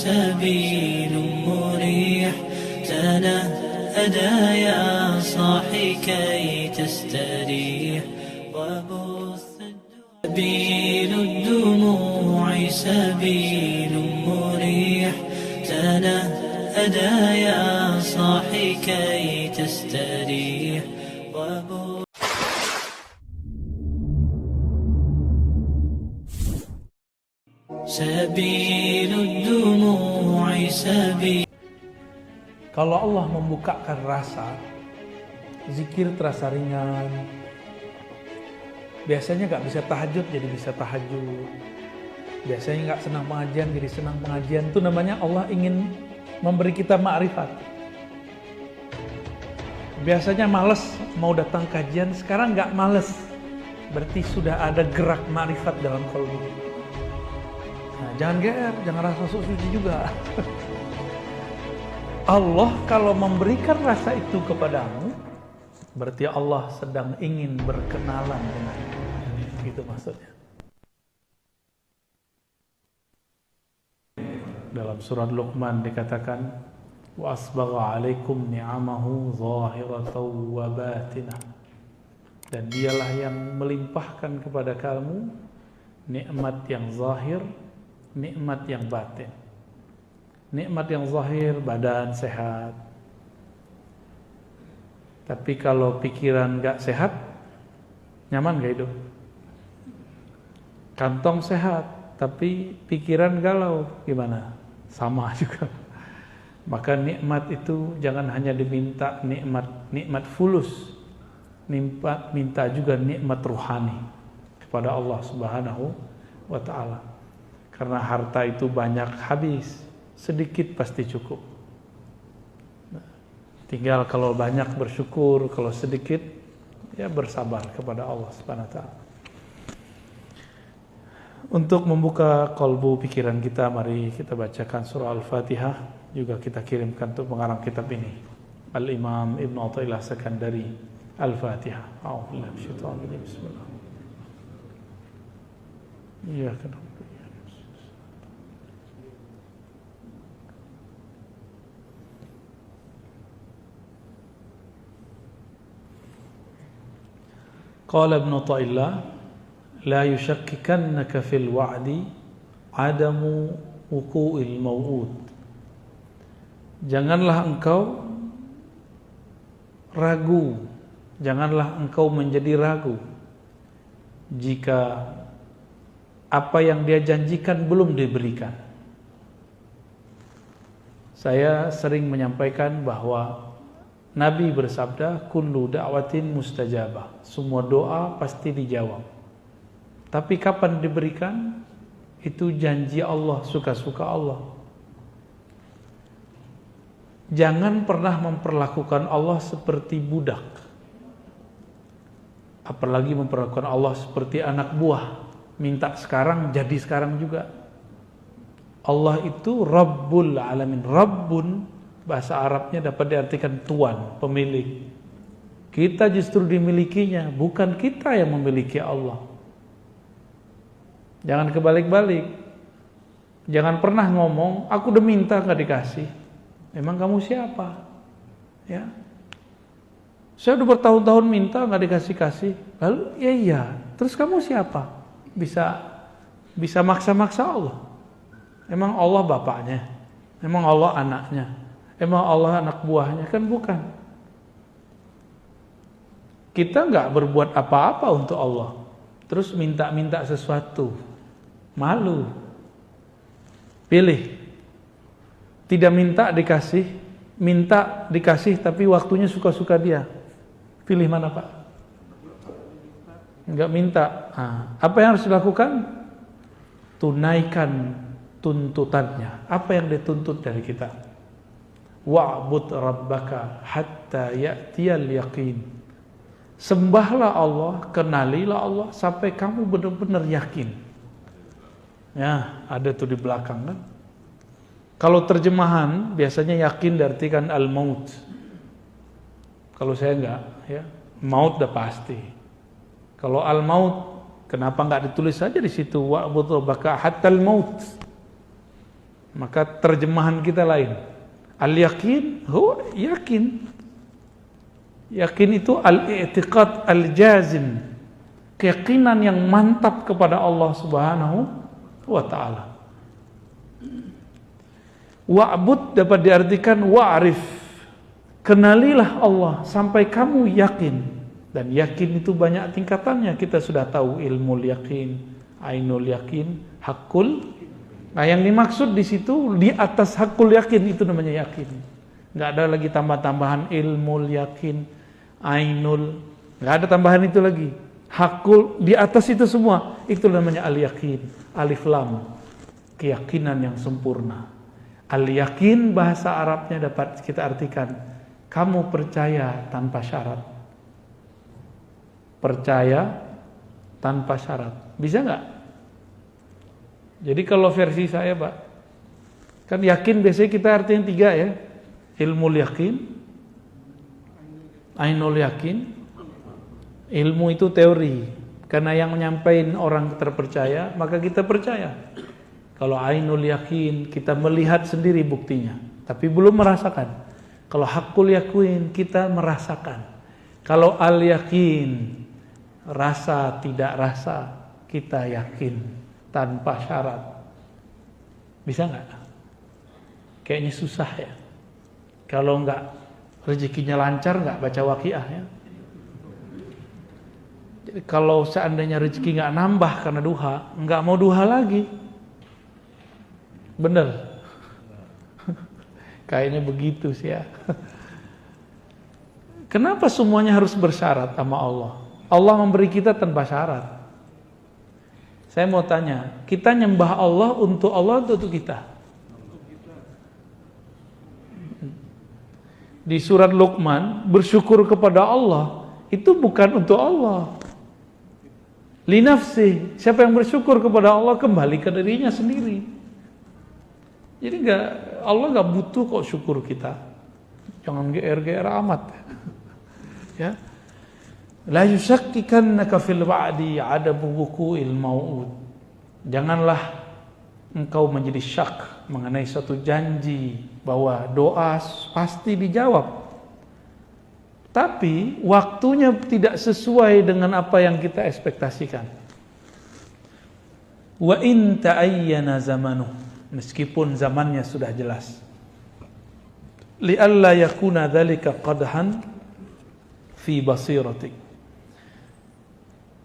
سبيل مريح تنهدى يا صاحي كي تستريح وبث سبيل الدموع سبيل مريح تنهدى يا صاحي كي تستريح سبيل الدموع سبيل. Kalau Allah membukakan rasa, zikir terasa ringan. Biasanya gak bisa tahajud jadi bisa tahajud. Biasanya gak senang pengajian jadi senang pengajian. Itu namanya Allah ingin memberi kita ma'rifat. Biasanya males mau datang kajian, sekarang gak males. Berarti sudah ada gerak ma'rifat dalam qalbu. Nah, jangan GR, jangan rasa sok suci juga. Allah kalau memberikan rasa itu kepadamu, berarti Allah sedang ingin berkenalan denganmu. Gitu maksudnya. Dalam surat Luqman dikatakan, wa asbagha 'alaikum ni'amahu zahiratan wa batinah. Dan dialah yang melimpahkan kepada kamu nikmat yang zahir, nikmat yang batin. Nikmat yang zahir, badan sehat. Tapi kalau pikiran gak sehat, nyaman gak hidup? Kantong sehat, tapi pikiran galau, gimana? Sama juga. Maka nikmat itu jangan hanya diminta nikmat fulus, minta juga nikmat ruhani kepada Allah Subhanahu wa ta'ala. Karena harta itu banyak habis, sedikit pasti cukup. Tinggal kalau banyak bersyukur, kalau sedikit ya bersabar kepada Allah Subhanahu wa ta'ala. Untuk membuka kalbu pikiran kita, mari kita bacakan surah Al-Fatihah. Juga kita kirimkan untuk pengarang kitab ini, Al-Imam Ibn Athaillah Sekandari. Al-Fatihah. A'udzubillahi minasyaitonir rajim. Bismillah. Iyyaka na'budu wa iyyaka nasta'in. Qala Ibn Athaillah, la yushakkikannaka fil wa'di adamu wuqu'il maw'ud. Janganlah engkau ragu, janganlah engkau menjadi ragu jika apa yang dia janjikan belum diberikan. Saya sering menyampaikan bahwa Nabi bersabda, kullu da'watin mustajabah. Semua doa pasti dijawab. Tapi kapan diberikan? Itu janji Allah, suka-suka Allah. Jangan pernah memperlakukan Allah seperti budak. Apalagi memperlakukan Allah seperti anak buah. Minta sekarang, jadi sekarang juga. Allah itu Rabbul Alamin. Rabbun, bahasa Arabnya dapat diartikan tuan, pemilik. Kita justru dimilikinya, bukan kita yang memiliki Allah. Jangan kebalik-balik. Jangan pernah ngomong, aku udah minta gak dikasih. Emang kamu siapa? Ya. Saya udah bertahun-tahun minta gak dikasih-kasih. Lalu ya iya. Terus kamu siapa? Bisa maksa-maksa Allah. Emang Allah bapaknya? Emang Allah anaknya? Emang Allah anak buahnya? Kan bukan. Kita gak berbuat apa-apa untuk Allah. Terus minta-minta sesuatu. Malu. Pilih. Tidak minta dikasih, minta dikasih tapi waktunya suka-suka dia. Pilih mana Pak? Enggak minta. Nah, apa yang harus dilakukan? Tunaikan tuntutannya. Apa yang dituntut dari kita? Wa'bud rabbaka hatta ya'tiyal yaqin. Sembahlah Allah, kenalilah Allah sampai kamu benar-benar yakin. Ya, ada tuh di belakang kan. Kalau terjemahan biasanya yakin diartikan al-maut. Kalau saya enggak, ya. Maut udah pasti. Kalau al-maut, kenapa enggak ditulis saja di situ wa'bud rabbaka hattal maut? Maka terjemahan kita lain. Al-yakin, yakin. Yakin itu al-i'tiqad al-jazim. Keyakinan yang mantap kepada Allah Subhanahu wa ta'ala. Wa'bud dapat diartikan wa'rif. Kenalilah Allah sampai kamu yakin. Dan yakin itu banyak tingkatannya. Kita sudah tahu ilmu yakin, ainul yakin, hakul. Nah, yang dimaksud di situ di atas hakul yakin itu namanya yakin. Enggak ada lagi tambah-tambahan ilmu yakin, ainul. Enggak ada tambahan itu lagi. Hakul di atas itu semua itu namanya al-yakin, alif lam. Keyakinan yang sempurna. Al-yakin bahasa Arabnya dapat kita artikan kamu percaya tanpa syarat. Percaya tanpa syarat. Bisa enggak? Jadi kalau versi saya, Pak, kan yakin biasanya kita artinya 3 ya. Ilmu yakin, ainul yakin, ilmu itu teori. Karena yang menyampaikan orang terpercaya, maka kita percaya. Kalau ainul yakin, kita melihat sendiri buktinya, tapi belum merasakan. Kalau hakul yakin, kita merasakan. Kalau al yakin, rasa tidak rasa, kita yakin. Tanpa syarat. Bisa nggak? Kayaknya susah ya. Kalau nggak rezekinya lancar nggak baca waqiah ya. Jadi kalau seandainya rezeki nggak nambah karena duha, nggak mau duha lagi. Bener? Kayaknya begitu sih ya. Kenapa semuanya harus bersyarat sama Allah? Allah memberi kita tanpa syarat. Saya mau tanya, kita nyembah Allah untuk Allah atau untuk kita? Di surat Luqman, bersyukur kepada Allah, itu bukan untuk Allah. Li nafsi, siapa yang bersyukur kepada Allah kembali ke dirinya sendiri. Jadi Allah nggak butuh kok syukur kita. Jangan GR amat. Ya. La yusakkikannaka fil wa'di 'adabu wuqu'il mau'ud. Janganlah engkau menjadi syak mengenai suatu janji bahwa doa pasti dijawab. Tapi waktunya tidak sesuai dengan apa yang kita ekspektasikan. Wa in ta'ayyana zamanuh, meskipun zamannya sudah jelas. Li alla yakuna dzalika qadhan fi basiratik.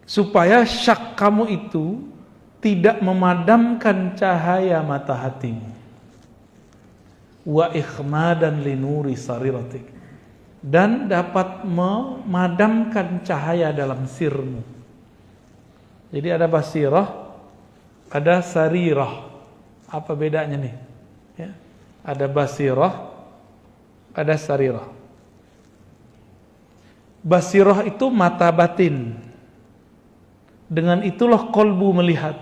Supaya syak kamu itu tidak memadamkan cahaya mata hatimu. Wa ikhmadan linuri sariratik. Dan dapat memadamkan cahaya dalam sirmu. Jadi ada basirah, ada sarirah. Apa bedanya nih? Ya. Ada basirah, ada sarirah. Basirah itu mata batin. Dengan itulah kolbu melihat.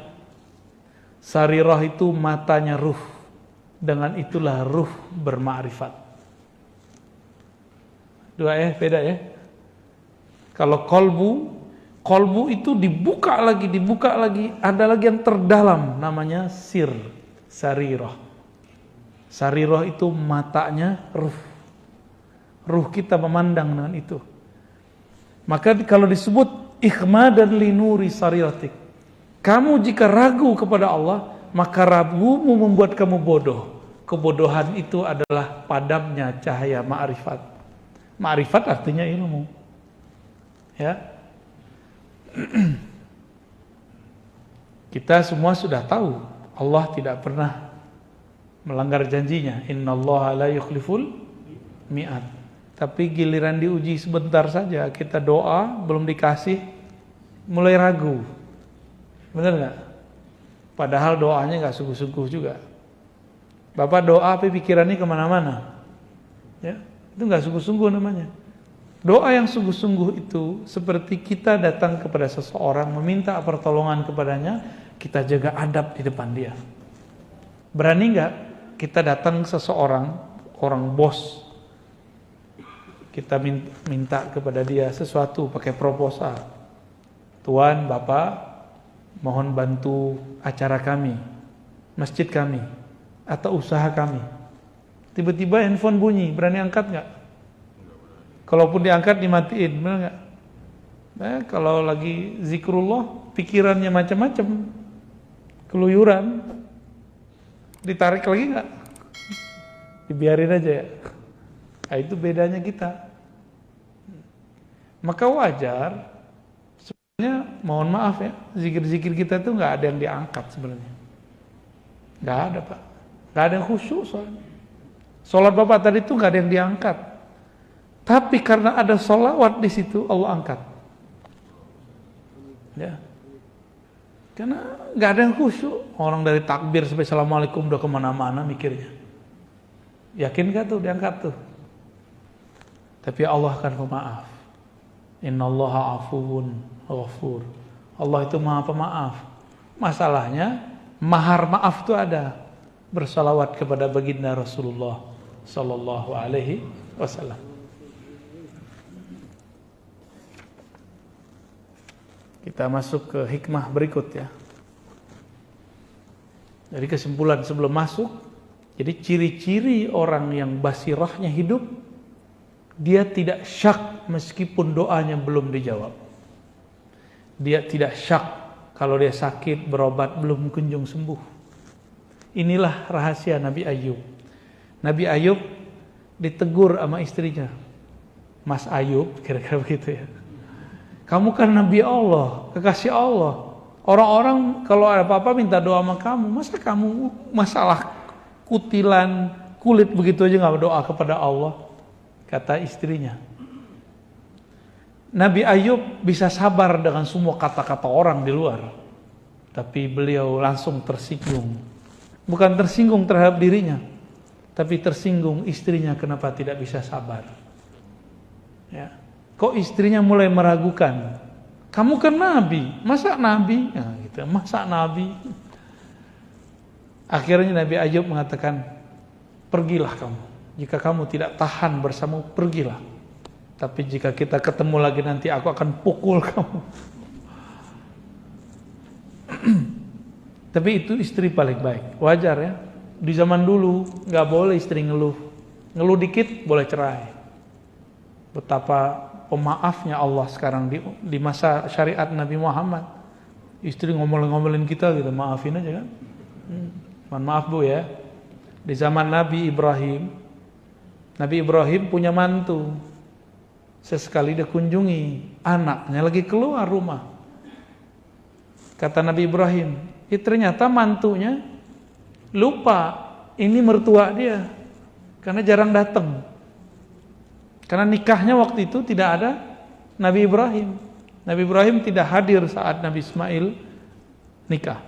Sarirah itu matanya ruh. Dengan itulah ruh bermakrifat. Dua beda ya. Kalau kolbu itu dibuka lagi. Ada lagi yang terdalam, namanya sir, sarirah. Sarirah itu matanya ruh. Ruh kita memandang dengan itu. Maka kalau disebut ikhmadan linuri sariratik, kamu jika ragu kepada Allah, maka ragumu membuat kamu bodoh. Kebodohan itu adalah padamnya cahaya ma'rifat. Ma'rifat artinya ilmu. Ya. Kita semua sudah tahu Allah tidak pernah melanggar janjinya. Innallaha la yukhliful mi'ad. Tapi giliran diuji sebentar saja, kita doa belum dikasih, mulai ragu. Benar nggak? Padahal doanya nggak sungguh-sungguh juga. Bapak doa tapi pikirannya kemana-mana, ya itu nggak sungguh-sungguh namanya. Doa yang sungguh-sungguh itu seperti kita datang kepada seseorang meminta pertolongan kepadanya, kita jaga adab di depan dia. Berani nggak kita datang ke seseorang, orang bos, kita minta kepada dia sesuatu pakai proposal. Tuan, Bapak, mohon bantu acara kami, masjid kami. atau usaha kami. Tiba-tiba handphone bunyi, berani angkat nggak? Kalaupun diangkat dimatiin, benar nggak? Kalau lagi zikrullah, pikirannya macam-macam, keluyuran, ditarik lagi nggak? Dibiarin aja ya. Nah, itu bedanya kita. Maka wajar, sebenarnya mohon maaf ya, zikir-zikir kita tuh nggak ada yang diangkat sebenarnya. Nggak ada Pak, nggak ada yang khusyuk soalnya. Sholat Bapak tadi tuh nggak ada yang diangkat. Tapi karena ada sholawat di situ, Allah angkat. Ya. Karena nggak ada yang khusyuk. Orang dari takbir sampai assalamualaikum udah kemana-mana mikirnya. Yakin gak tuh diangkat tuh? Tapi Allah akan pemaaf. Innallaha afuwun ghafur. Allah itu maha pemaaf. Masalahnya mahar maaf itu ada. Bersalawat kepada baginda Rasulullah sallallahu alaihi wasallam. Kita masuk ke hikmah berikut ya. Jadi kesimpulan sebelum masuk, jadi ciri-ciri orang yang basirahnya hidup, dia tidak syak meskipun doanya belum dijawab. Dia tidak syak kalau dia sakit berobat belum kunjung sembuh. Inilah rahasia Nabi Ayub. Nabi Ayub ditegur sama istrinya. Mas Ayub, kira-kira begitu ya. Kamu kan Nabi Allah, kekasih Allah. Orang-orang kalau ada apa-apa minta doa sama kamu. Masa kamu masalah kutilan kulit begitu aja gak berdoa kepada Allah? Kata istrinya. Nabi Ayub bisa sabar dengan semua kata-kata orang di luar. Tapi beliau langsung tersinggung. Bukan tersinggung terhadap dirinya, tapi tersinggung istrinya kenapa tidak bisa sabar. Ya. Kok istrinya mulai meragukan? Kamu kan nabi, masa nabi? Nah, gitu. Masa nabi? Akhirnya Nabi Ayub mengatakan, pergilah kamu. Jika kamu tidak tahan bersamamu, pergilah. Tapi jika kita ketemu lagi nanti aku akan pukul kamu. Tapi itu istri paling baik. Wajar ya. Di zaman dulu nggak boleh istri ngeluh. Ngeluh dikit boleh cerai. Betapa pemaafnya Allah sekarang di masa syariat Nabi Muhammad. Istri ngomel-ngomelin kita gitu, maafin aja kan. Mohon maaf Bu ya. Di zaman Nabi Ibrahim punya mantu. Sesekali dia kunjungi anaknya lagi keluar rumah. Kata Nabi Ibrahim, ternyata mantunya lupa ini mertua dia karena jarang datang. Karena nikahnya waktu itu tidak ada Nabi Ibrahim. Nabi Ibrahim tidak hadir saat Nabi Ismail nikah.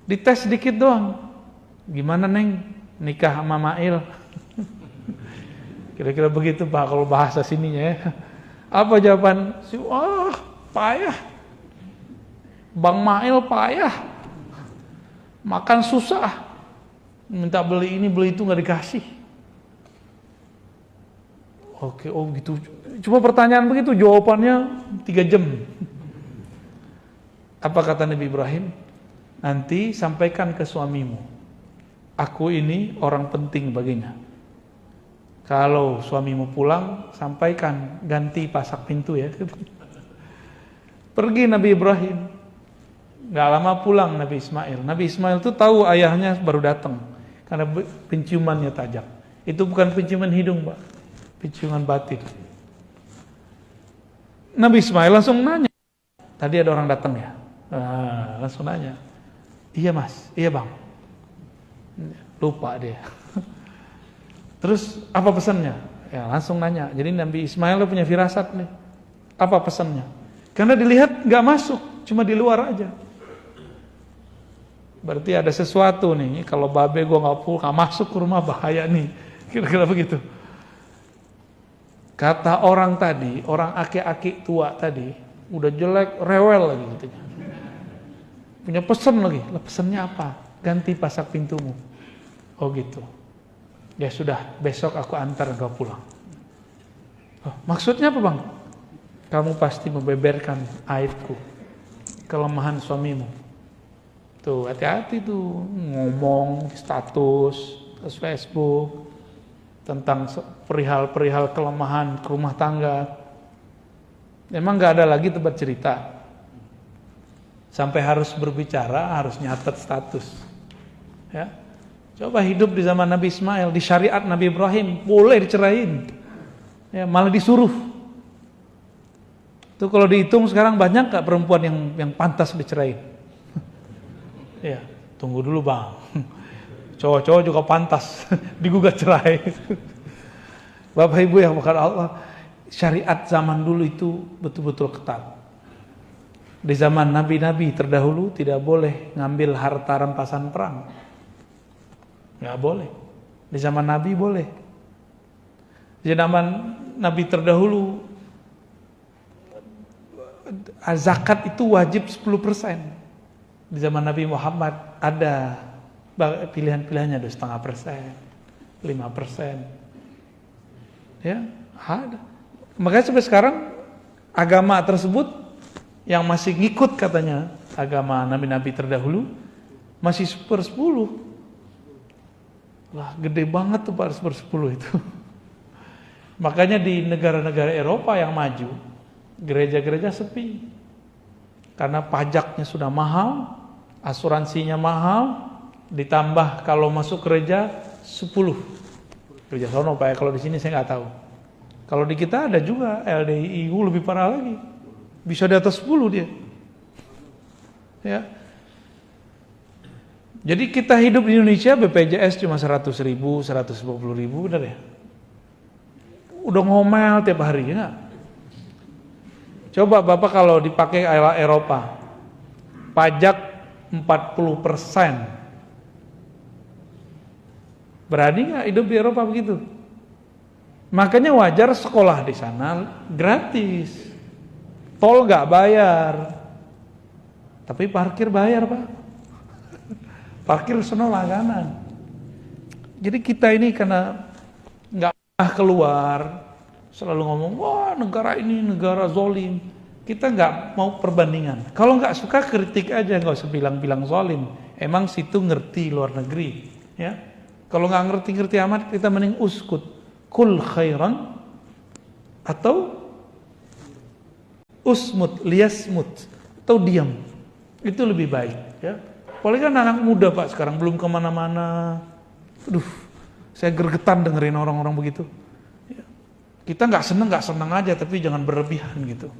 Dites sedikit doang. Gimana Neng nikah sama Mail? Kira-kira begitu Pak kalau bahasa sininya ya. Apa jawaban? Wah, payah. Bang Mail payah. Makan susah. Minta beli ini beli itu nggak dikasih. Oke, oh gitu. Cuma pertanyaan begitu, jawabannya 3 jam. Apa kata Nabi Ibrahim? Nanti sampaikan ke suamimu. Aku ini orang penting baginya. Kalau suamimu pulang, sampaikan ganti pasak pintu ya. Pergi Nabi Ibrahim. Gak lama pulang Nabi Ismail. Nabi Ismail tuh tahu ayahnya baru datang karena penciumannya tajam. Itu bukan penciuman hidung, Pak. Penciuman batin. Nabi Ismail langsung nanya. Tadi ada orang datang ya? Langsung nanya. Iya Mas, iya Bang. Lupa dia. Terus apa pesannya? Ya langsung nanya. Jadi Nabi Ismail punya firasat nih. Apa pesannya? Karena dilihat gak masuk, cuma di luar aja. Berarti ada sesuatu nih. Kalau babe gue gak masuk ke rumah bahaya nih. Kira-kira begitu. Kata orang tadi, orang aki-aki tua tadi, udah jelek, rewel lagi gitu. Punya pesan lagi. Lah pesannya apa? Ganti pasak pintumu. Oh gitu. Ya sudah, besok aku antar engkau pulang. Oh, maksudnya apa Bang? Kamu pasti membeberkan aibku, kelemahan suamimu. Tuh hati-hati tuh ngomong status Facebook tentang perihal-perihal kelemahan rumah tangga. Memang nggak ada lagi tempat cerita. Sampai harus berbicara, harus nyatet status. Ya. Coba hidup di zaman Nabi Ismail, di syariat Nabi Ibrahim, boleh dicerain. Ya, malah disuruh. Tuh kalau dihitung sekarang banyak nggak perempuan yang pantas dicerain? Ya, tunggu dulu bang. Cowok-cowok juga pantas digugat cerai. Bapak Ibu yang bukan Allah, syariat zaman dulu itu betul-betul ketat. Di zaman nabi-nabi terdahulu tidak boleh ngambil harta rampasan perang. Nggak boleh. Di zaman nabi boleh. Di zaman nabi terdahulu zakat itu wajib 10%. Di zaman Nabi Muhammad ada pilihan-pilihannya, 2,5%, 5%. Ya, ada. Makanya sampai sekarang agama tersebut yang masih ngikut katanya agama nabi-nabi terdahulu masih 1/10. Lah gede banget tuh Pak 1/10 itu. Makanya di negara-negara Eropa yang maju, gereja-gereja sepi. Karena pajaknya sudah mahal, asuransinya mahal, ditambah kalau masuk gereja 10. Gereja sono Pak, kalau di sini saya nggak tahu. Kalau di kita ada juga LDIU lebih parah lagi. Bisa di atas 10 dia. Ya. Jadi kita hidup di Indonesia BPJS cuma 100.000, 150.000, benar ya? Udah ngomel tiap hari ya. Coba Bapak kalau dipakai Eropa, pajak 40%. Berani nggak hidup di Eropa begitu? Makanya wajar sekolah di sana gratis. Tol nggak bayar, tapi parkir bayar Pak. Parkir sono langganan. Jadi kita ini karena nggak pernah keluar, selalu ngomong, wah negara ini negara zolim. Kita nggak mau perbandingan. Kalau nggak suka kritik aja, nggak usah bilang-bilang zolim. Emang situ ngerti luar negeri, ya. Kalau nggak ngerti-ngerti amat, kita mending uskut, kul khairan atau usmut, liasmut, atau diam. Itu lebih baik, ya. Apalagi kan anak muda Pak sekarang belum kemana-mana. Aduh, saya gergetan dengerin orang-orang begitu. Ya. Kita nggak seneng aja, tapi jangan berlebihan gitu.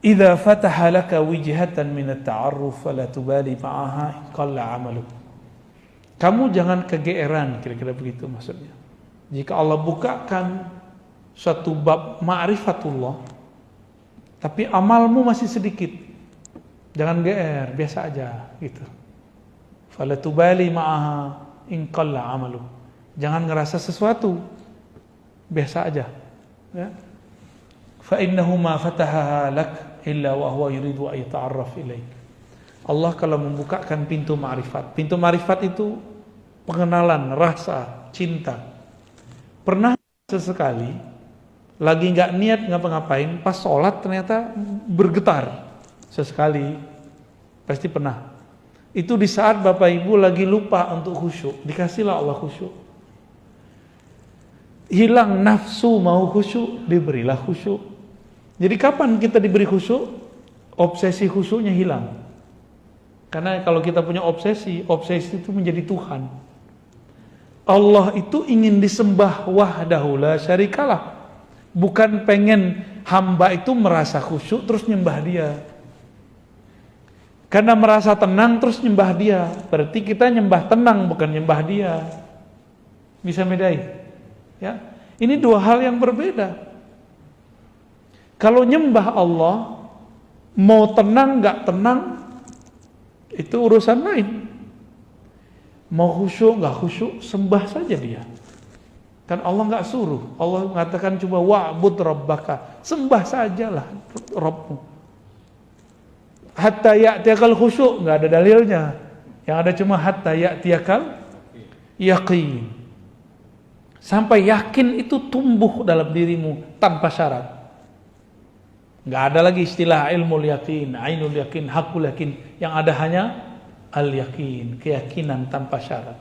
Idza fataha laka wijhatan min at-ta'arruf fala tubali ma'aha qalla 'amaluk. Kamu jangan kegeeran, kira-kira begitu maksudnya. Jika Allah bukakan suatu bab ma'rifatullah, tapi amalmu masih sedikit, jangan geer, biasa aja gitu. Fala tubali ma'aha in qalla 'amaluk. Jangan ngerasa sesuatu, biasa aja, ya. Fa innahu ma fatahaha lak illa wa huwa yuridu an yata'arraf ilaik. Allah kalau membukakan pintu ma'rifat. Pintu ma'rifat itu pengenalan, rasa, cinta. Pernah sesekali lagi nggak niat ngapa-ngapain, pas sholat ternyata bergetar sesekali, pasti pernah. Itu di saat Bapak Ibu lagi lupa untuk khusyuk, dikasihlah Allah khusyuk. Hilang nafsu mau khusyuk, diberilah khusyuk. Jadi kapan kita diberi khusyuk? Obsesi khusyuknya hilang. Karena kalau kita punya obsesi itu menjadi Tuhan. Allah itu ingin disembah wahdahu la syarikalah. Bukan pengen hamba itu merasa khusyuk terus nyembah dia. Karena merasa tenang terus nyembah dia. Berarti kita nyembah tenang bukan nyembah dia. Bisa bedain? Ya. Ini dua hal yang berbeda. Kalau nyembah Allah, mau tenang nggak tenang, itu urusan lain. Mau khusyuk nggak khusyuk, sembah saja dia. Kan Allah nggak suruh. Allah mengatakan coba wa'bud rabbaka, sembah sajalah Rabbmu. Hatta ya'tiyakal khusyuk, nggak ada dalilnya. Yang ada cuma hatta ya'tiyakal yaqin. Sampai yakin itu tumbuh dalam dirimu tanpa syarat. Nggak ada lagi istilah ilmu yakin, ainul yakin, hakul yakin. Yang ada hanya al-yakin, keyakinan tanpa syarat.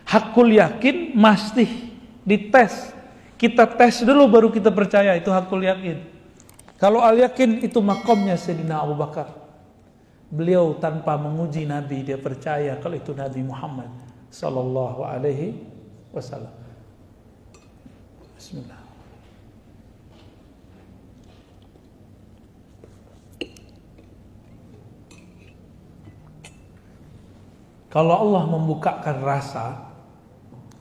Hakul yakin mesti dites. Kita tes dulu baru kita percaya, itu hakul yakin. Kalau al-yakin itu makomnya Sayyidina Abu Bakar. Beliau tanpa menguji Nabi, dia percaya kalau itu Nabi Muhammad sallallahu alaihi wasallam. Bismillah. Kalau Allah membukakan rasa,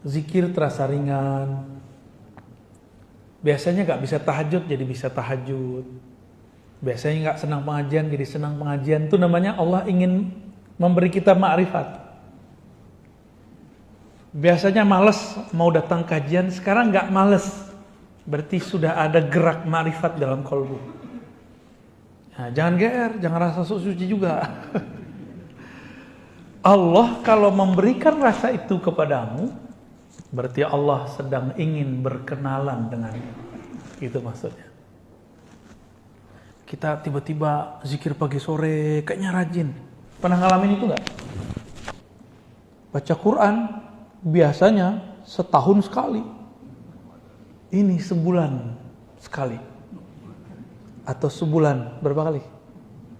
zikir terasa ringan. Biasanya gak bisa tahajud jadi bisa tahajud. Biasanya gak senang pengajian jadi senang pengajian. Itu namanya Allah ingin memberi kita ma'rifat. Biasanya males mau datang kajian, sekarang gak males. Berarti sudah ada gerak ma'rifat dalam kolbu. Nah, jangan GR, jangan rasa sok suci juga. Allah kalau memberikan rasa itu kepadamu, berarti Allah sedang ingin berkenalan denganmu. Itu maksudnya. Kita tiba-tiba zikir pagi sore, kayaknya rajin. Pernah ngalamin itu gak? Baca Quran biasanya setahun sekali. Ini sebulan sekali. Atau sebulan berapa kali?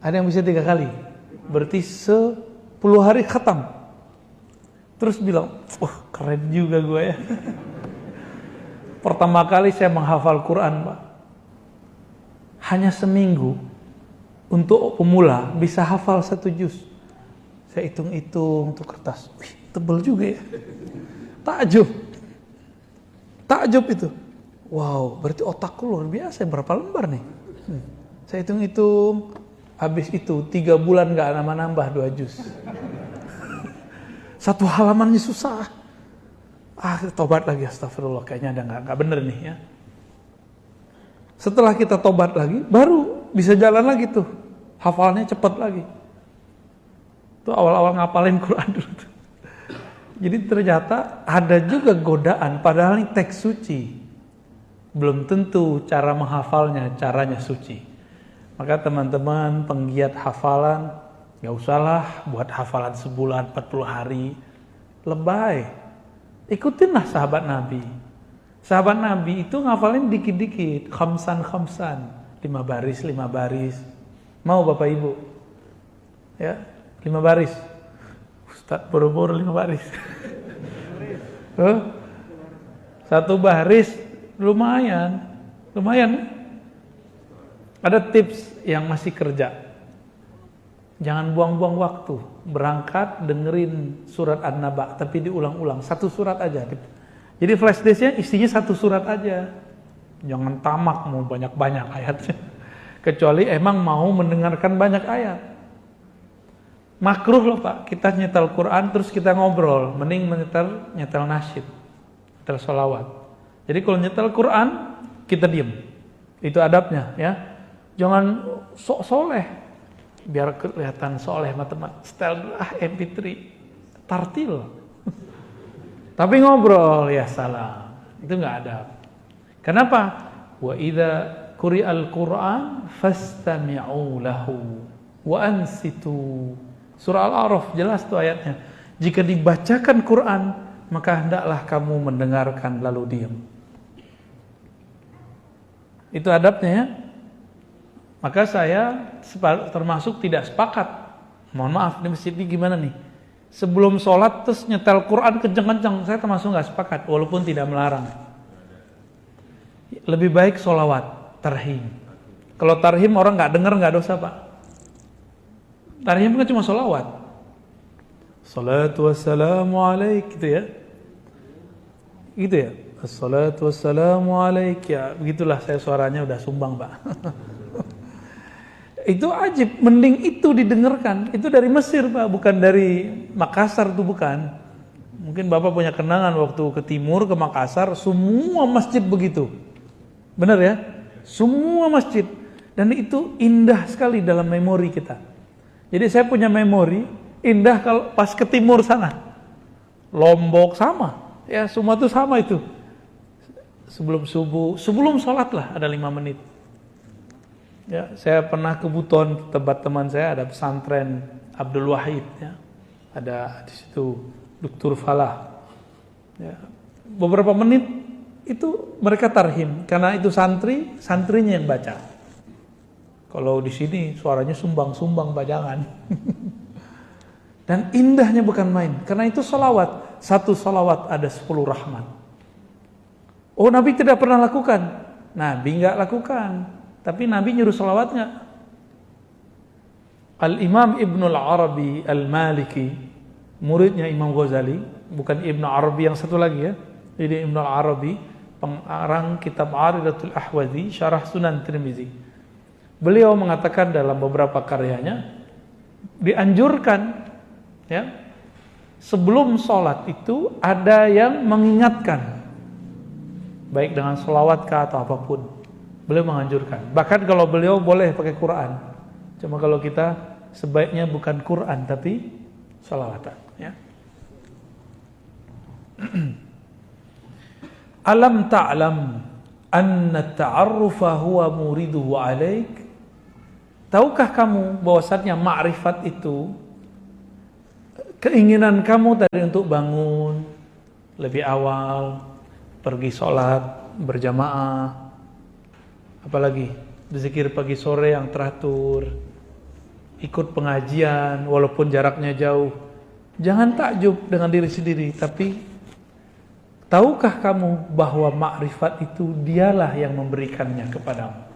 Ada yang bisa 3 kali. Berarti 10 hari khatam. Terus bilang, keren juga gue ya. Pertama kali saya menghafal Quran, Pak. Hanya seminggu untuk pemula bisa hafal 1 juz. Saya hitung-hitung untuk kertas. Wih, tebel juga ya. Takjub itu. Wow, berarti otakku luar biasa. Berapa lembar nih? Saya hitung-hitung. Habis itu 3 bulan gak nambah 2 juz. 1 halamannya susah. Tobat lagi, astagfirullah, kayaknya ada nggak bener nih ya. Setelah kita tobat lagi, baru bisa jalan lagi tuh, hafalnya cepat lagi. Tuh awal-awal ngapalin Quran dulu tuh. Jadi ternyata ada juga godaan, padahal ini teks suci. Belum tentu cara menghafalnya, caranya suci. Maka teman-teman penggiat hafalan, gak usahlah buat hafalan sebulan 40 hari, lebay. Ikutinlah sahabat Nabi. Sahabat Nabi itu ngafalin dikit-dikit, khamsan, 5 baris. Mau Bapak Ibu? Ya, 5 baris. Ustaz boro-boro 5 baris. 1 baris lumayan. Ada tips yang masih kerja. Jangan buang-buang waktu. Berangkat dengerin surat An-Naba, tapi diulang-ulang. 1 surat aja. Jadi flash disknya isinya 1 surat aja. Jangan tamak mau banyak-banyak ayatnya. Kecuali emang mau mendengarkan banyak ayat. Makruh loh Pak, kita nyetel Quran terus kita ngobrol. Mending nyetel nasyid, nyetel sholawat. Jadi kalau nyetel Quran, kita diem. Itu adabnya ya. Jangan sok soleh. Biar kelihatan soleh teman-teman. Setel MP3, tartil. Tapi ngobrol, ya salam. Itu nggak ada. Kenapa? Wa idza quri'al Qur'an fastami'u lahu wa ansitu. Surah Al-A'raf jelas tuh ayatnya. Jika dibacakan Quran, maka hendaklah kamu mendengarkan lalu diam. Itu adabnya ya. Maka saya termasuk tidak sepakat. Mohon maaf, di masjid ini gimana nih? Sebelum sholat terus nyetel Quran kenceng-kenceng, saya termasuk nggak sepakat, walaupun tidak melarang. Lebih baik sholawat, tarhim. Kalau tarhim orang nggak dengar nggak dosa Pak. Tarhim kan cuma sholawat. Salatu wassalamu alaik gitu ya. Gitu ya. Assalatu wassalamu alaik ya. Begitulah saya suaranya udah sumbang Pak. Itu ajib, mending itu didengarkan. Itu dari Mesir Pak, bukan dari Makassar tuh bukan. Mungkin Bapak punya kenangan waktu ke timur, ke Makassar, semua masjid begitu. Benar ya? Semua masjid. Dan itu indah sekali dalam memori kita. Jadi saya punya memori indah kalau pas ke timur sana. Lombok sama. Ya semua tuh sama itu. Sebelum subuh, sebelum sholat lah ada 5 menit. Ya, saya pernah ke Buton, tempat teman saya ada pesantren Abdul Wahid ya. ada di situ Dr. Falah. Ya, beberapa menit itu mereka tarhim karena itu santrinya yang baca. Kalau di sini suaranya sumbang bajangan. Dan indahnya bukan main, karena itu salawat. Satu salawat ada 10 rahmat. Oh, Nabi tidak pernah lakukan. Nabi enggak lakukan, tapi Nabi nyuruh salawat enggak? Al-Imam Ibnul Arabi Al-Maliki, muridnya Imam Ghazali, bukan Ibnu Arabi yang satu lagi ya. Ini Ibnul Arabi, pengarang kitab Aridatul Ahwazi, Syarah Sunan Tirmizi. Beliau mengatakan dalam beberapa karyanya, dianjurkan ya, sebelum sholat itu ada yang mengingatkan, baik dengan sholawat kah atau apapun. Beliau menganjurkan. Bahkan kalau beliau boleh pakai Quran. Cuma kalau kita sebaiknya bukan Quran tapi sholawatan. Ya. Alam ta'lam anna ta'arrufa huwa muriduhu alaik. Tahukah kamu bahwasannya ma'rifat itu keinginan kamu tadi untuk bangun lebih awal, pergi sholat berjamaah, apalagi berzikir pagi sore yang teratur, ikut pengajian walaupun jaraknya jauh. Jangan takjub dengan diri sendiri, tapi tahukah kamu bahwa makrifat itu dialah yang memberikannya kepadamu.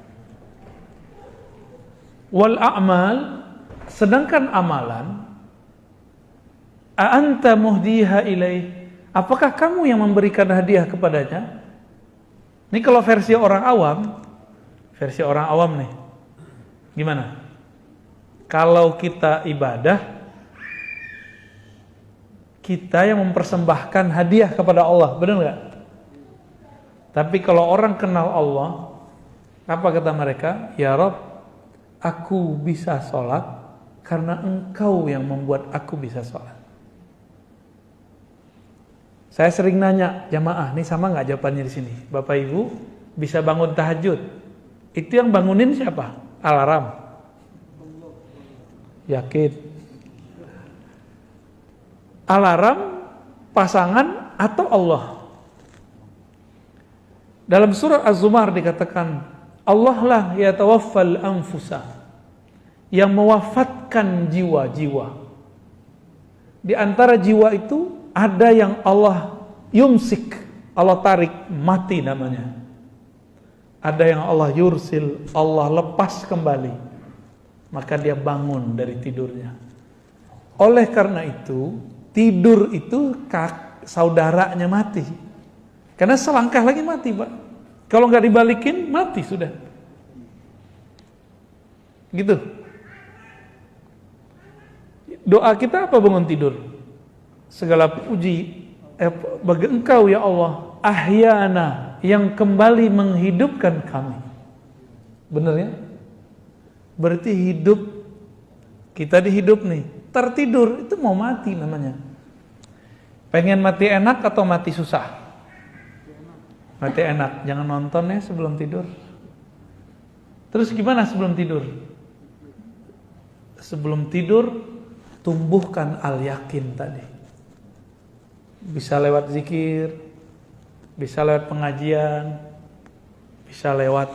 Wal a'mal, sedangkan amalan, a'anta muhdiha ilaih, apakah kamu yang memberikan hadiah kepadanya? Ini kalau versi orang awam nih. Gimana? Kalau kita ibadah, kita yang mempersembahkan hadiah kepada Allah, benar nggak? Tapi kalau orang kenal Allah, apa kata mereka? Ya Rabb, aku bisa sholat karena Engkau yang membuat aku bisa sholat. Saya sering nanya jamaah, nih sama nggak jawabannya di sini? Bapak Ibu bisa bangun tahajud, itu yang bangunin siapa? Alarm? Yakin? Alarm, pasangan, atau Allah? Dalam surah Az-Zumar dikatakan, Allah lah yatawaffal anfusa, yang mewafatkan jiwa-jiwa. Di antara jiwa itu ada yang Allah yumsik, Allah tarik, mati namanya. Ada yang Allah yursil, Allah lepas kembali, maka dia bangun dari tidurnya. Oleh karena itu, tidur itu saudaranya mati. Karena selangkah lagi mati, Pak. Kalau nggak dibalikin, mati sudah. Gitu. Doa kita apa bangun tidur? Segala puji bagi Engkau ya Allah, ahyana, yang kembali menghidupkan kami. Benar ya? Berarti hidup, kita dihidup nih. Tertidur itu mau mati namanya. Pengen mati enak atau mati susah? Mati enak, jangan nonton ya sebelum tidur. Terus gimana sebelum tidur? Sebelum tidur tumbuhkan al-yakin tadi. Bisa lewat zikir, bisa lewat pengajian, bisa lewat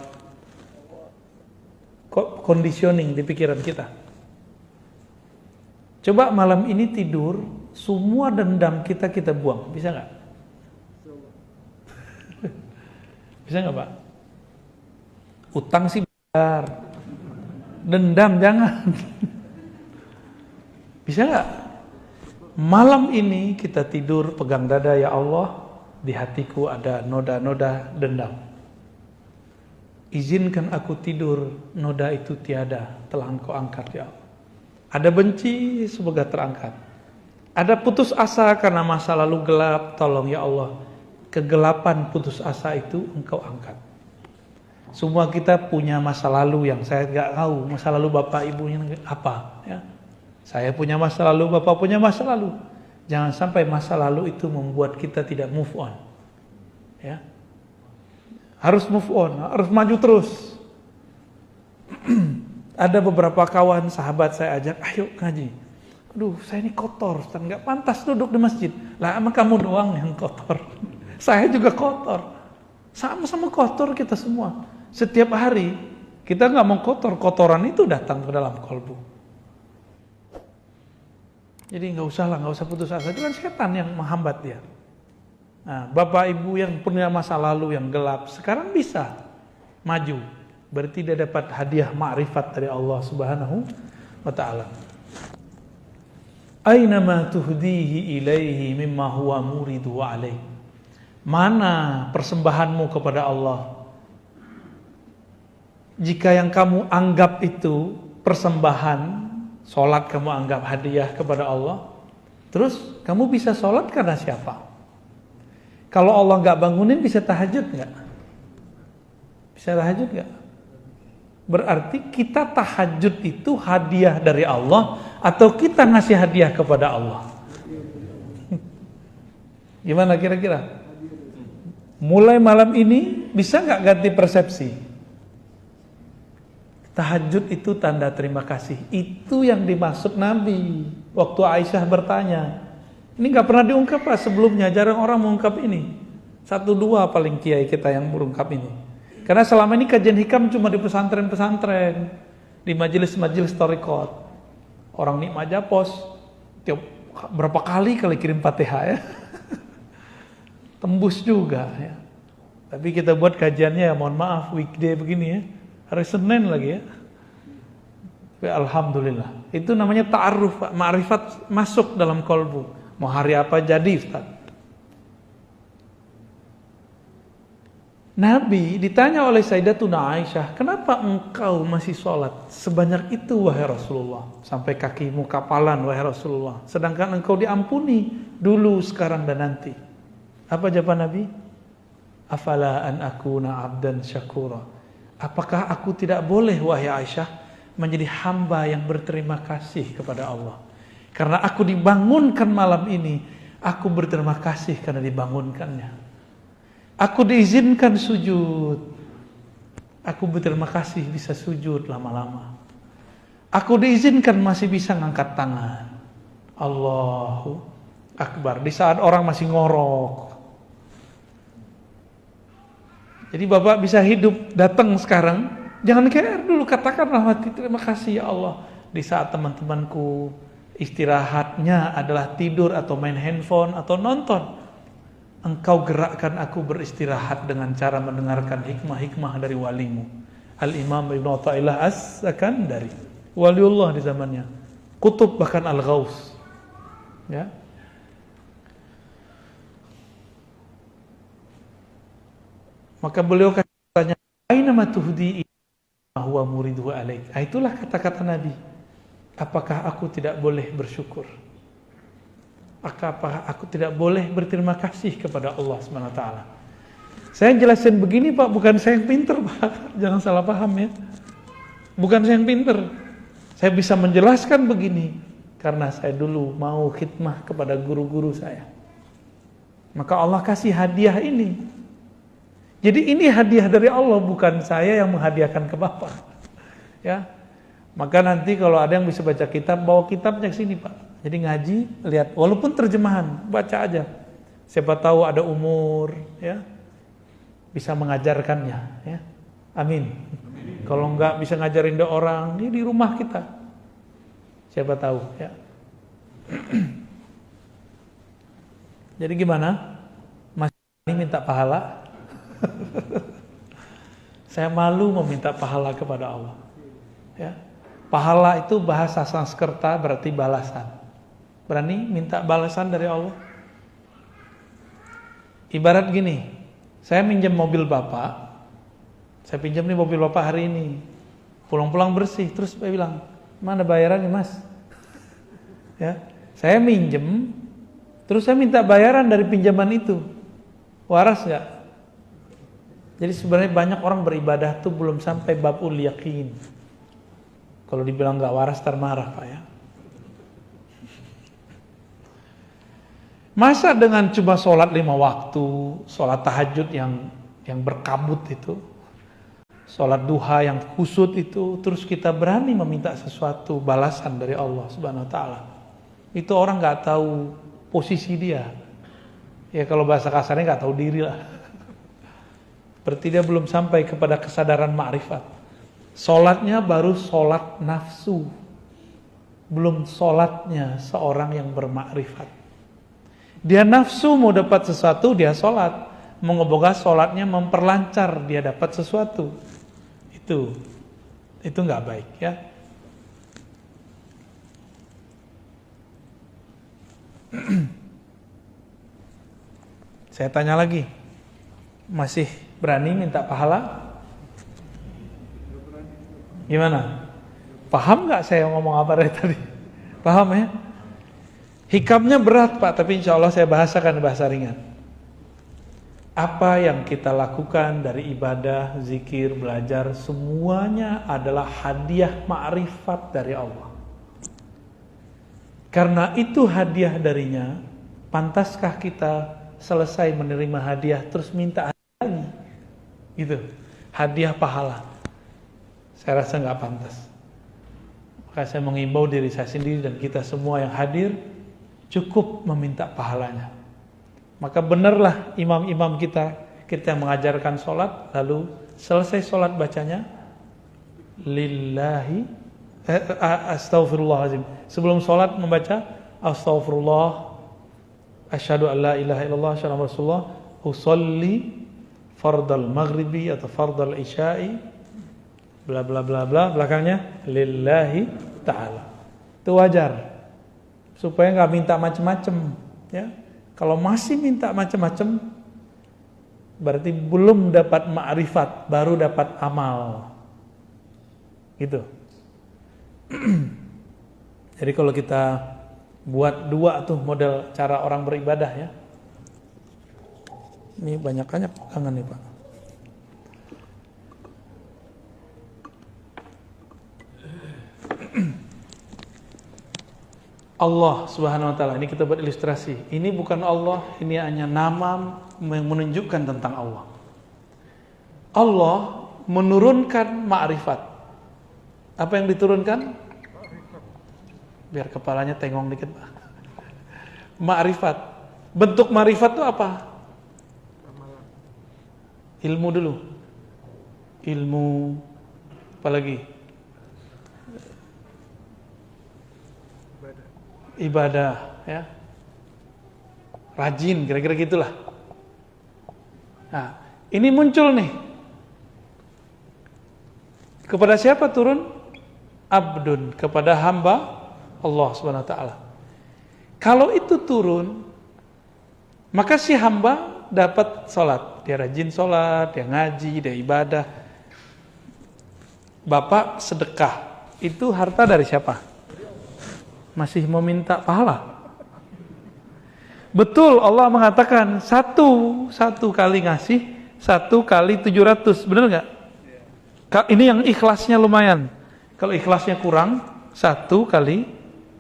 conditioning di pikiran kita. Coba malam ini tidur, semua dendam kita buang, bisa nggak? Bisa nggak Pak? Utang sih benar, dendam jangan. Bisa nggak? Malam ini kita tidur pegang dada, ya Allah, di hatiku ada noda-noda dendam. Izinkan aku tidur, noda itu tiada, telah Engkau angkat ya Allah. Ada benci, semoga terangkat. Ada putus asa karena masa lalu gelap, tolong ya Allah, kegelapan putus asa itu Engkau angkat. Semua kita punya masa lalu yang saya nggak tahu, masa lalu bapak ibunya apa ya. Saya punya masa lalu, bapak punya masa lalu. Jangan sampai masa lalu itu membuat kita tidak move on. Ya. Harus move on, harus maju terus. Ada beberapa kawan sahabat saya ajak, ayo ngaji. Aduh, saya ini kotor, Ustaz, nggak pantas duduk di masjid. Lah, emang kamu doang yang kotor. Saya juga kotor. Sama-sama kotor kita semua. Setiap hari kita nggak mau kotor, kotoran itu datang ke dalam kolbu. Jadi nggak usah putus asa. Itu kan setan yang menghambat dia. Nah, bapak ibu yang punya masa lalu yang gelap sekarang bisa maju, berarti dia dapat hadiah ma'rifat dari Allah Subhanahu wa ta'ala. Aina ma tuhdihi ilaihi mimma huwa muridu alaih. Mana persembahanmu kepada Allah? Jika yang kamu anggap itu persembahan, sholat kamu anggap hadiah kepada Allah, terus kamu bisa sholat karena siapa? Kalau Allah nggak bangunin, bisa tahajud nggak? Bisa tahajud nggak? Berarti kita tahajud itu hadiah dari Allah atau kita ngasih hadiah kepada Allah? Gimana kira-kira? Mulai malam ini bisa nggak ganti persepsi? Tahajud itu tanda terima kasih. Itu yang dimaksud Nabi waktu Aisyah bertanya. Ini nggak pernah diungkap Pak sebelumnya, jarang orang mengungkap ini. 1-2 paling kiai kita yang mengungkap ini. Karena selama ini kajian hikam cuma di pesantren-pesantren, di majelis-majelis thariqat. Orang nikmat japos, tiap berapa kali kirim Fatihah ya. Tembus juga ya. Tapi kita buat kajiannya ya, mohon maaf weekday begini ya. Hari Senin lagi ya. Tapi alhamdulillah. Itu namanya ta'aruf, ma'rifat masuk dalam kolbu. Mau hari apa jadi Ustaz? Nabi ditanya oleh Sayyidatuna Aisyah, kenapa engkau masih sholat sebanyak itu wahai Rasulullah? Sampai kakimu kapalan wahai Rasulullah. Sedangkan engkau diampuni dulu, sekarang dan nanti. Apa jawaban Nabi? Afala an akuna abdan syakura. Apakah aku tidak boleh wahai Aisyah menjadi hamba yang berterima kasih kepada Allah? Karena aku dibangunkan malam ini, aku berterima kasih karena dibangunkannya. Aku diizinkan sujud, aku berterima kasih bisa sujud lama-lama. Aku diizinkan masih bisa ngangkat tangan. Allahu Akbar. Di saat orang masih ngorok. Jadi Bapak bisa hidup, datang sekarang, jangan care dulu, katakanlah hati terima kasih ya Allah. Di saat teman-temanku istirahatnya adalah tidur atau main handphone atau nonton, engkau gerakkan aku beristirahat dengan cara mendengarkan hikmah-hikmah dari walimu. Al-Imam Ibnu Athaillah As-Sakandari, waliullah di zamannya, kutub bahkan Al-Ghaus ya. Maka beliau katanya, aina ma tuhdi huwa muridu alaik. Itulah kata-kata Nabi. Apakah aku tidak boleh bersyukur? Apakah aku tidak boleh berterima kasih kepada Allah SWT? Saya jelasin begini Pak, bukan saya yang pinter Pak. Jangan salah paham ya. Bukan saya yang pinter. Saya bisa menjelaskan begini karena saya dulu mau khidmah kepada guru-guru saya. Maka Allah kasih hadiah ini. Jadi ini hadiah dari Allah, bukan saya yang menghadiahkan ke Bapak. Ya. Maka nanti kalau ada yang bisa baca kitab, bawa kitabnya ke sini Pak. Jadi ngaji, lihat, walaupun terjemahan, baca aja. Siapa tahu ada umur, ya, bisa mengajarkannya, ya. Amin. Kalau enggak bisa ngajarin orang, ini di rumah kita. Siapa tahu, ya. Jadi gimana? Mas ini minta pahala? Saya malu meminta pahala kepada Allah, ya. Pahala itu bahasa Sanskerta berarti balasan. Berani minta balasan dari Allah? Ibarat gini, saya minjem mobil Bapak, saya pinjam nih mobil Bapak hari ini, pulang-pulang bersih, terus saya bilang, mana bayarannya Mas? Ya, saya minjem, terus saya minta bayaran dari pinjaman itu, waras nggak? Jadi sebenarnya banyak orang beribadah tuh belum sampai babul yakin. Kalau dibilang nggak waras termarah Pak ya. Masa dengan cuma sholat 5 waktu, sholat tahajud yang berkabut itu, sholat duha yang kusut itu, terus kita berani meminta sesuatu balasan dari Allah Subhanahu Wa Taala. itu orang nggak tahu posisi dia. Ya kalau bahasa kasarnya nggak tahu diri lah. Berarti dia belum sampai kepada kesadaran ma'rifat. Sholatnya baru sholat nafsu, belum sholatnya seorang yang bermakrifat. Dia nafsu mau dapat sesuatu, dia sholat. Moga-moga sholatnya memperlancar dia dapat sesuatu. Itu nggak baik ya. Saya tanya lagi, masih berani minta pahala? Gimana? Paham nggak saya ngomong apa dari tadi? Paham ya? Hikamnya berat Pak, tapi insya Allah saya bahasakan bahasa ringan. Apa yang kita lakukan dari ibadah, zikir, belajar, semuanya adalah hadiah ma'rifat dari Allah. Karena itu hadiah darinya, pantaskah kita selesai menerima hadiah terus minta hadiah lagi? Gitu, hadiah pahala. Saya rasa nggak pantas. Maka saya mengimbau diri saya sendiri dan kita semua yang hadir, cukup meminta pahalanya. Maka benarlah imam-imam kita yang mengajarkan sholat, lalu selesai sholat bacanya lillahi astaghfirullahaladzim. Sebelum sholat membaca astaghfirullah, asyhadu an la ilaha illallah, asyhadu anna rasulullah, usolli fardal maghribi atau fardal isya'i, bla bla bla bla, belakangnya lillahi ta'ala. Itu wajar, supaya nggak minta macem-macem ya. Kalau masih minta macam-macam, berarti belum dapat ma'rifat, baru dapat amal. Gitu. Jadi kalau kita buat dua tuh model cara orang beribadah ya. Ini banyakannya pegangan nih Pak. Allah subhanahu wa ta'ala, ini kita buat ilustrasi. Ini bukan Allah, ini hanya nama yang menunjukkan tentang Allah. Allah menurunkan ma'rifat. Apa yang diturunkan? Biar kepalanya tengong dikit Pak. Ma'rifat. Bentuk ma'rifat itu apa? Ilmu dulu. Ilmu, apa lagi? Ibadah ya, rajin, kira-kira gitulah. Nah, ini muncul nih. Kepada siapa turun? Abdun, kepada hamba Allah Subhanahu wa ta'ala. Kalau itu turun, maka si hamba dapat sholat. Dia rajin sholat, dia ngaji, dia ibadah. Bapak sedekah, itu harta dari siapa? Masih meminta pahala. Betul, Allah mengatakan satu kali ngasih, 1 kali 700, benar nggak? Ini yang ikhlasnya lumayan. Kalau ikhlasnya kurang, 1 kali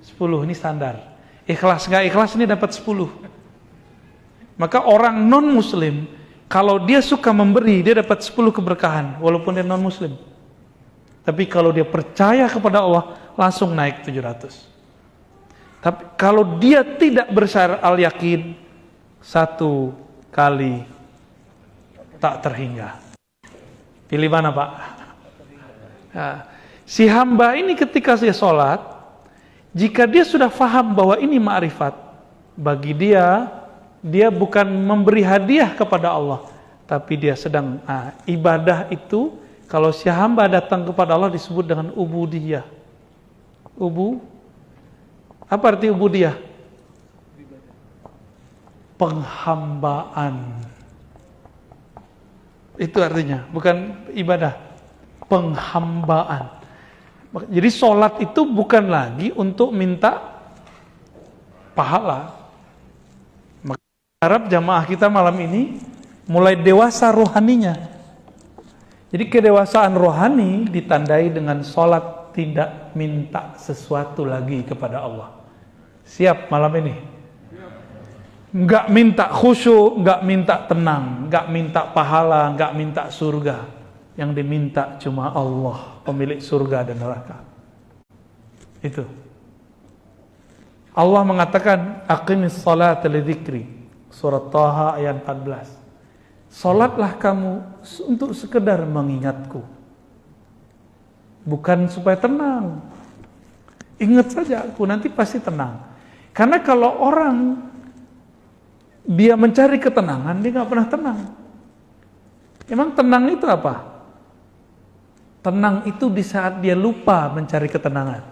10, ini standar. Ikhlas nggak ikhlas ini dapat 10. Maka orang non muslim, kalau dia suka memberi, dia dapat 10 keberkahan, walaupun dia non muslim. Tapi kalau dia percaya kepada Allah, langsung naik 700. Tapi kalau dia tidak bersyarat al-yakin, 1 kali tak terhingga. Pilih mana Pak? Nah, si hamba ini ketika dia sholat, jika dia sudah faham bahwa ini ma'rifat, bagi dia bukan memberi hadiah kepada Allah, tapi dia sedang ibadah itu. Kalau si hamba datang kepada Allah disebut dengan ubudiyah. Apa arti ubudiyah? Penghambaan. Itu artinya, bukan ibadah. Penghambaan. Jadi sholat itu bukan lagi untuk minta pahala. Maka harap jamaah kita malam ini mulai dewasa rohaninya. Jadi kedewasaan rohani ditandai dengan sholat tidak minta sesuatu lagi kepada Allah. Siap malam ini? Nggak minta khusyuk, nggak minta tenang, nggak minta pahala, nggak minta surga. Yang diminta cuma Allah, pemilik surga dan neraka. Itu. Allah mengatakan aqimis salata lidzikri. Surat Thaha ayat 14. Salatlah kamu untuk sekedar mengingatku. Bukan supaya tenang. Ingat saja aku, nanti pasti tenang. Karena kalau orang dia mencari ketenangan, dia nggak pernah tenang. Emang tenang itu apa? Tenang itu di saat dia lupa mencari ketenangan.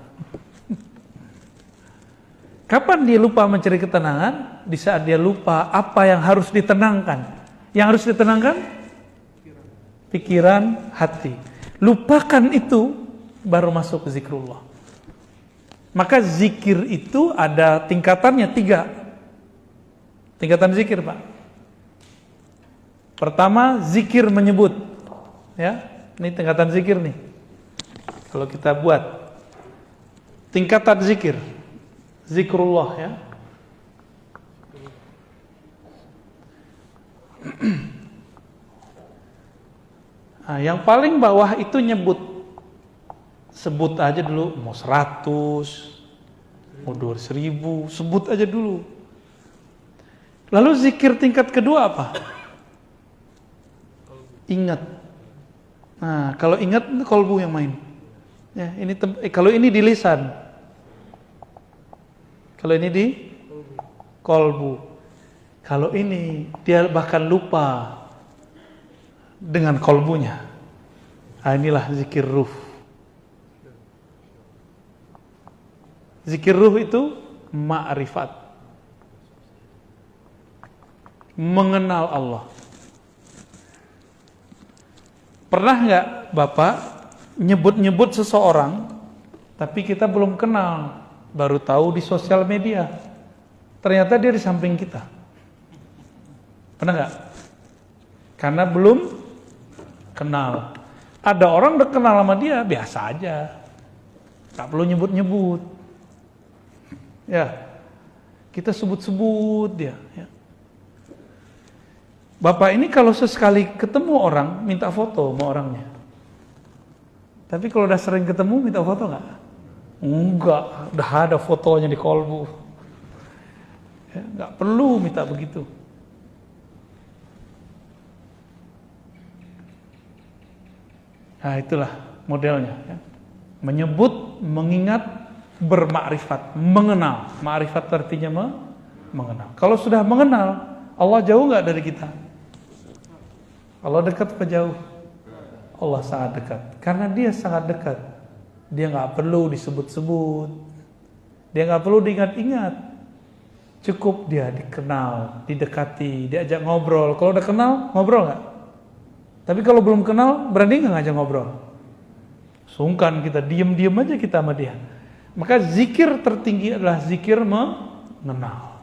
Kapan dia lupa mencari ketenangan? Di saat dia lupa apa yang harus ditenangkan. Yang harus ditenangkan? Pikiran, hati. Lupakan itu, baru masuk ke zikrullah. Maka zikir itu ada tingkatannya 3. Tingkatan zikir, Pak. Pertama, zikir menyebut. Ya, ini tingkatan zikir nih. Kalau kita buat tingkatan zikir, zikrullah ya. Nah, yang paling bawah itu nyebut. Sebut aja dulu, mau 100, mau 2.000, sebut aja dulu. Lalu zikir tingkat kedua apa? Ingat. Nah, kalau ingat itu kolbu yang main. Ya, ini kalau ini di lisan. Kalau ini di kolbu. Kalau ini dia bahkan lupa dengan kolbunya. Nah, inilah zikir ruh. Zikir ruh itu ma'rifat. Mengenal Allah. Pernah nggak Bapak nyebut-nyebut seseorang, tapi kita belum kenal, baru tahu di sosial media. Ternyata dia di samping kita. Pernah nggak? Karena belum kenal. Ada orang udah kenal sama dia, biasa aja. Nggak perlu nyebut-nyebut. Ya, kita sebut-sebut dia. Ya. Bapak ini kalau sesekali ketemu orang, minta foto sama orangnya. Tapi kalau udah sering ketemu, minta foto nggak? Enggak, udah ada fotonya di kolbu. Ya, nggak perlu minta begitu. Nah, itulah modelnya. Ya. Menyebut, mengingat, bermakrifat, mengenal. Makrifat artinya mengenal. Kalau sudah mengenal, Allah jauh nggak dari kita? Allah dekat apa jauh? Allah sangat dekat. Karena dia sangat dekat. Dia nggak perlu disebut-sebut. Dia nggak perlu diingat-ingat. Cukup dia dikenal, didekati, diajak ngobrol. Kalau udah kenal, ngobrol nggak? Tapi kalau belum kenal, berani nggak ngajak ngobrol? Sungkan kita, diem-diem aja kita sama dia. Maka zikir tertinggi adalah zikir mengenal.